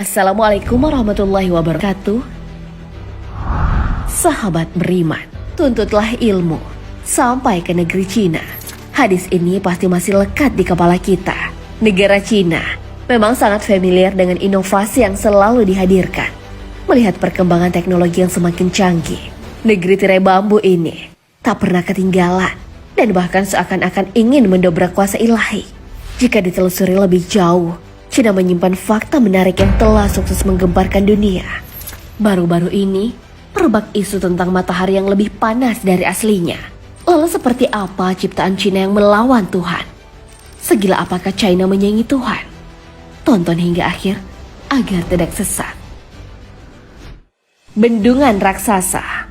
Assalamualaikum warahmatullahi wabarakatuh. Sahabat beriman, tuntutlah ilmu sampai ke negeri Cina. Hadis ini pasti masih lekat di kepala kita. Negara Cina memang sangat familiar dengan inovasi yang selalu dihadirkan. Melihat perkembangan teknologi yang semakin canggih, negeri tirai bambu ini tak pernah ketinggalan dan bahkan seakan-akan ingin mendobrak kuasa ilahi. Jika ditelusuri lebih jauh, Cina menyimpan fakta menarik yang telah sukses menggemparkan dunia. Baru-baru ini, merebak isu tentang matahari yang lebih panas dari aslinya. Lalu seperti apa ciptaan Cina yang melawan Tuhan? Segila apakah China menyaingi Tuhan? Tonton hingga akhir agar tidak sesat. Bendungan raksasa.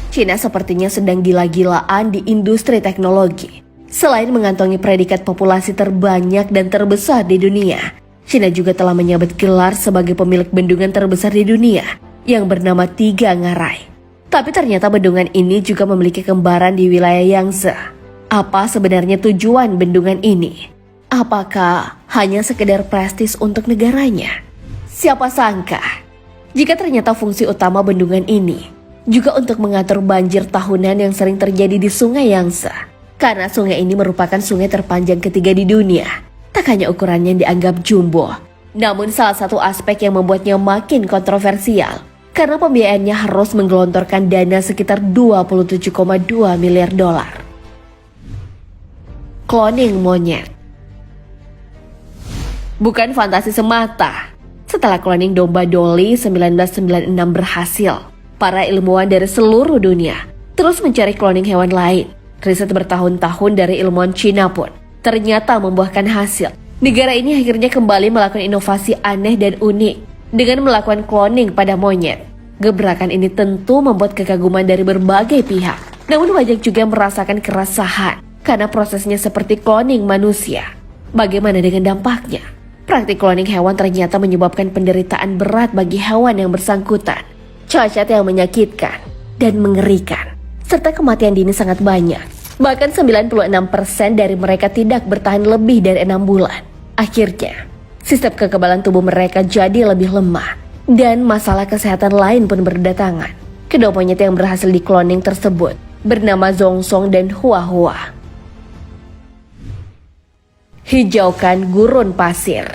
Cina sepertinya sedang gila-gilaan di industri teknologi. Selain mengantongi predikat populasi terbanyak dan terbesar di dunia, Cina juga telah menyabet gelar sebagai pemilik bendungan terbesar di dunia yang bernama Tiga Ngarai. Tapi ternyata bendungan ini juga memiliki kembaran di wilayah Yangtze. Apa sebenarnya tujuan bendungan ini? Apakah hanya sekedar prestis untuk negaranya? Siapa sangka jika ternyata fungsi utama bendungan ini juga untuk mengatur banjir tahunan yang sering terjadi di Sungai Yangtze. Karena sungai ini merupakan sungai terpanjang ketiga di dunia. Tak hanya ukurannya yang dianggap jumbo, namun salah satu aspek yang membuatnya makin kontroversial karena pembiayaannya harus menggelontorkan dana sekitar 27,2 miliar dolar. Cloning monyet. Bukan fantasi semata. Setelah cloning domba Dolly 1996 berhasil, para ilmuwan dari seluruh dunia terus mencari cloning hewan lain. Riset bertahun-tahun dari ilmuwan Cina pun ternyata membuahkan hasil. Negara ini akhirnya kembali melakukan inovasi aneh dan unik dengan melakukan cloning pada monyet. Gebrakan ini tentu membuat kekaguman dari berbagai pihak. Namun banyak juga merasakan keresahan karena prosesnya seperti cloning manusia. Bagaimana dengan dampaknya? Praktik cloning hewan ternyata menyebabkan penderitaan berat bagi hewan yang bersangkutan. Cacat yang menyakitkan dan mengerikan. Serta kematian dini sangat banyak. Bahkan 96% dari mereka tidak bertahan lebih dari 6 bulan. Akhirnya, sistem kekebalan tubuh mereka jadi lebih lemah. Dan masalah kesehatan lain pun berdatangan. Kedua monyet yang berhasil di-cloning tersebut bernama Zongsong dan Hua-Hua. Hijaukan gurun pasir.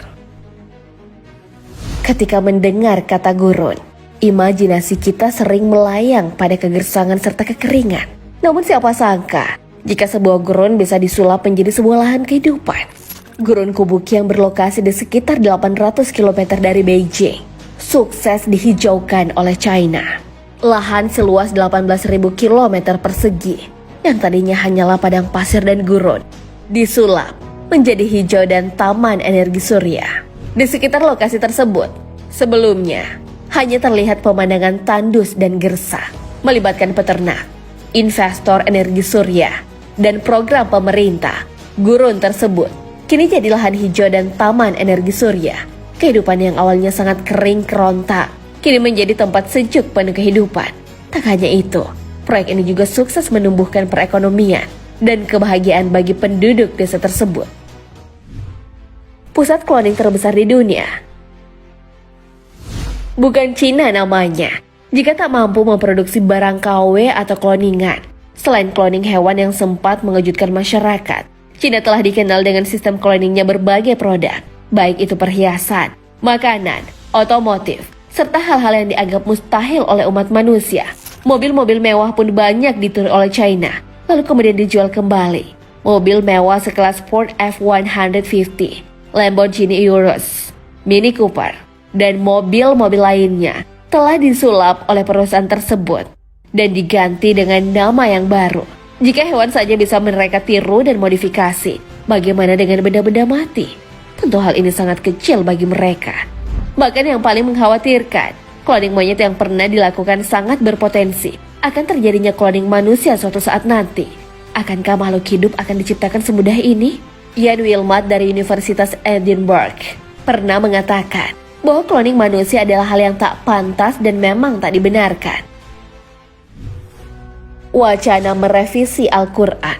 Ketika mendengar kata gurun, imajinasi kita sering melayang pada kegersangan serta kekeringan. Namun siapa sangka jika sebuah gurun bisa disulap menjadi sebuah lahan kehidupan. Gurun Kubuki yang berlokasi di sekitar 800 km dari Beijing sukses dihijaukan oleh China. Lahan seluas 18.000 km persegi yang tadinya hanyalah padang pasir dan gurun disulap menjadi hijau dan taman energi surya. Di sekitar lokasi tersebut sebelumnya hanya terlihat pemandangan tandus dan gersang, melibatkan peternak, investor energi surya, dan program pemerintah. Gurun tersebut kini jadi lahan hijau dan taman energi surya. Kehidupan yang awalnya sangat kering kerontak, kini menjadi tempat sejuk penuh kehidupan. Tak hanya itu, proyek ini juga sukses menumbuhkan perekonomian dan kebahagiaan bagi penduduk desa tersebut. Pusat cloning terbesar di dunia. Bukan Cina namanya, jika tak mampu memproduksi barang KW atau cloningan. Selain cloning hewan yang sempat mengejutkan masyarakat, Cina telah dikenal dengan sistem cloningnya berbagai produk, baik itu perhiasan, makanan, otomotif, serta hal-hal yang dianggap mustahil oleh umat manusia. Mobil-mobil mewah pun banyak ditiru oleh China, lalu kemudian dijual kembali. Mobil mewah sekelas Ford F-150, Lamborghini Urus, Mini Cooper, dan mobil-mobil lainnya telah disulap oleh perusahaan tersebut dan diganti dengan nama yang baru. Jika hewan saja bisa mereka tiru dan modifikasi, bagaimana dengan benda-benda mati? Tentu hal ini sangat kecil bagi mereka. Bahkan yang paling mengkhawatirkan, cloning monyet yang pernah dilakukan sangat berpotensi akan terjadinya cloning manusia suatu saat nanti. Akankah makhluk hidup akan diciptakan semudah ini? Ian Wilmot dari Universitas Edinburgh pernah mengatakan bahwa cloning manusia adalah hal yang tak pantas dan memang tak dibenarkan. Wacana merevisi Al-Quran.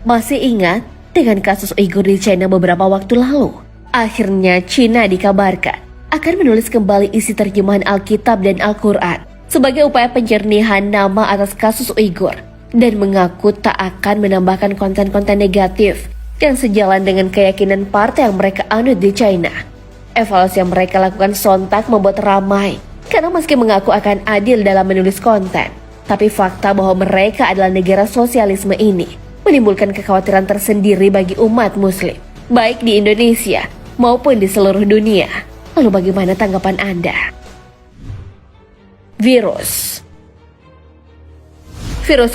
Masih ingat dengan kasus Uighur di China beberapa waktu lalu? Akhirnya Cina dikabarkan akan menulis kembali isi terjemahan Alkitab dan Al-Quran sebagai upaya penjernihan nama atas kasus Uighur dan mengaku tak akan menambahkan konten-konten negatif yang sejalan dengan keyakinan partai yang mereka anut di China. Evaluasi yang mereka lakukan sontak membuat ramai karena meski mengaku akan adil dalam menulis konten, tapi fakta bahwa mereka adalah negara sosialisme ini menimbulkan kekhawatiran tersendiri bagi umat muslim, baik di Indonesia maupun di seluruh dunia. Lalu bagaimana tanggapan Anda? Virus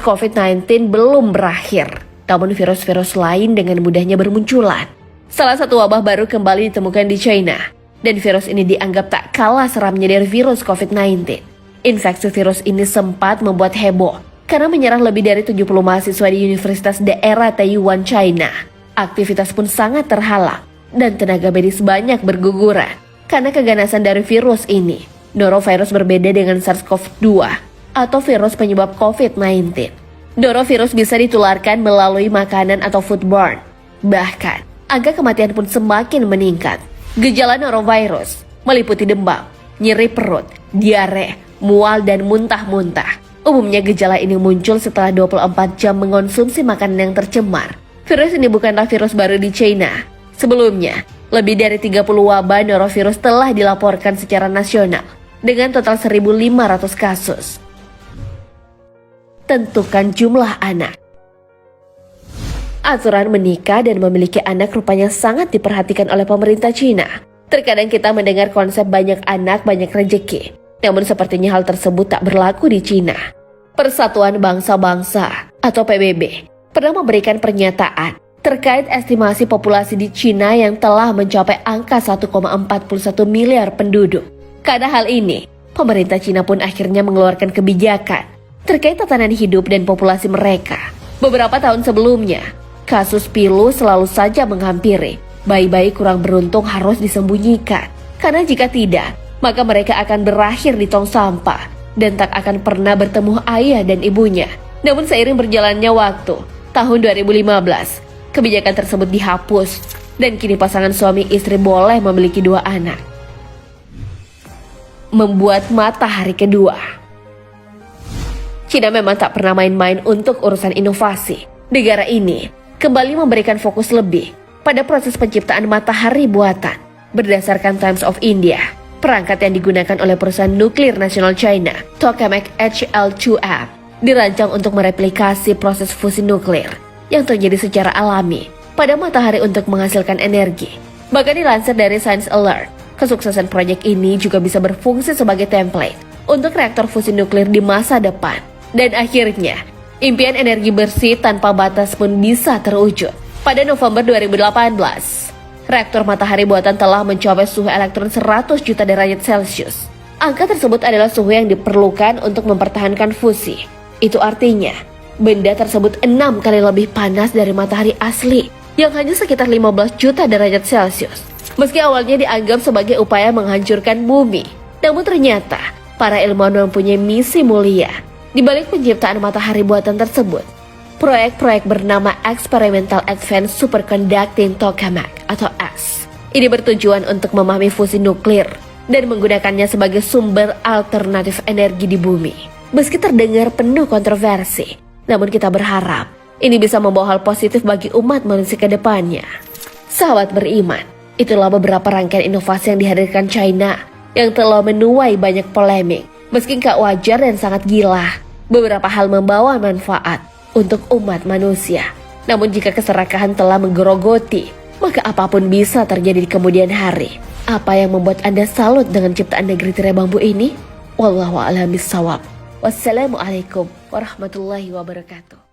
COVID-19 belum berakhir, namun virus-virus lain dengan mudahnya bermunculan. Salah satu wabah baru kembali ditemukan di China, dan virus ini dianggap tak kalah seramnya dari virus COVID-19. Infeksi virus ini sempat membuat heboh karena menyerang lebih dari 70 mahasiswa di Universitas Daerah Taiyuan, China. Aktivitas pun sangat terhalang dan tenaga medis banyak berguguran karena keganasan dari virus ini. Norovirus berbeda dengan SARS-CoV-2 atau virus penyebab COVID-19. Norovirus bisa ditularkan melalui makanan atau foodborne. Bahkan, angka kematian pun semakin meningkat. Gejala norovirus meliputi demam, nyeri perut, diare, mual, dan muntah-muntah. Umumnya gejala ini muncul setelah 24 jam mengonsumsi makanan yang tercemar. Virus ini bukanlah virus baru di China. Sebelumnya, lebih dari 30 wabah norovirus telah dilaporkan secara nasional dengan total 1.500 kasus. Tentukan jumlah anak. Aturan menikah dan memiliki anak rupanya sangat diperhatikan oleh pemerintah Cina. Terkadang kita mendengar konsep banyak anak banyak rezeki. Namun sepertinya hal tersebut tak berlaku di Cina. Persatuan Bangsa-Bangsa atau PBB pernah memberikan pernyataan terkait estimasi populasi di Cina yang telah mencapai angka 1,41 miliar penduduk. Karena hal ini, pemerintah Cina pun akhirnya mengeluarkan kebijakan terkait tatanan hidup dan populasi mereka. Beberapa tahun sebelumnya, kasus pilu selalu saja menghampiri. Bayi-bayi kurang beruntung harus disembunyikan, karena jika tidak, maka mereka akan berakhir di tong sampah dan tak akan pernah bertemu ayah dan ibunya. Namun seiring berjalannya waktu, tahun 2015, kebijakan tersebut dihapus dan kini pasangan suami istri boleh memiliki 2 anak. Membuat matahari kedua. Cina memang tak pernah main-main untuk urusan inovasi. Negara ini kembali memberikan fokus lebih pada proses penciptaan matahari buatan. Berdasarkan Times of India, perangkat yang digunakan oleh perusahaan nuklir nasional China, Tokamak HL2M, dirancang untuk mereplikasi proses fusi nuklir yang terjadi secara alami pada matahari untuk menghasilkan energi. Bahkan dilansir dari Science Alert, kesuksesan proyek ini juga bisa berfungsi sebagai template untuk reaktor fusi nuklir di masa depan. Dan akhirnya, impian energi bersih tanpa batas pun bisa terwujud. Pada November 2018, reaktor matahari buatan telah mencapai suhu elektron 100 juta derajat Celcius. Angka tersebut adalah suhu yang diperlukan untuk mempertahankan fusi. Itu artinya, benda tersebut 6 kali lebih panas dari matahari asli yang hanya sekitar 15 juta derajat Celcius. Meski awalnya dianggap sebagai upaya menghancurkan bumi, namun ternyata para ilmuwan mempunyai misi mulia di balik penciptaan matahari buatan tersebut. Proyek-proyek bernama Experimental Advanced Superconducting Tokamak atau EX. Ini bertujuan untuk memahami fusi nuklir dan menggunakannya sebagai sumber alternatif energi di bumi. Meski terdengar penuh kontroversi, namun kita berharap ini bisa membawa hal positif bagi umat manusia ke depannya. Sahabat beriman, itulah beberapa rangkaian inovasi yang dihadirkan China yang telah menuai banyak polemik. Meski gak wajar dan sangat gila, beberapa hal membawa manfaat untuk umat manusia. Namun jika keserakahan telah menggerogoti, maka apapun bisa terjadi di kemudian hari. Apa yang membuat Anda salut dengan ciptaan negeri tirai bambu ini? Wallahu a'lam bishawab. Wassalamualaikum warahmatullahi wabarakatuh.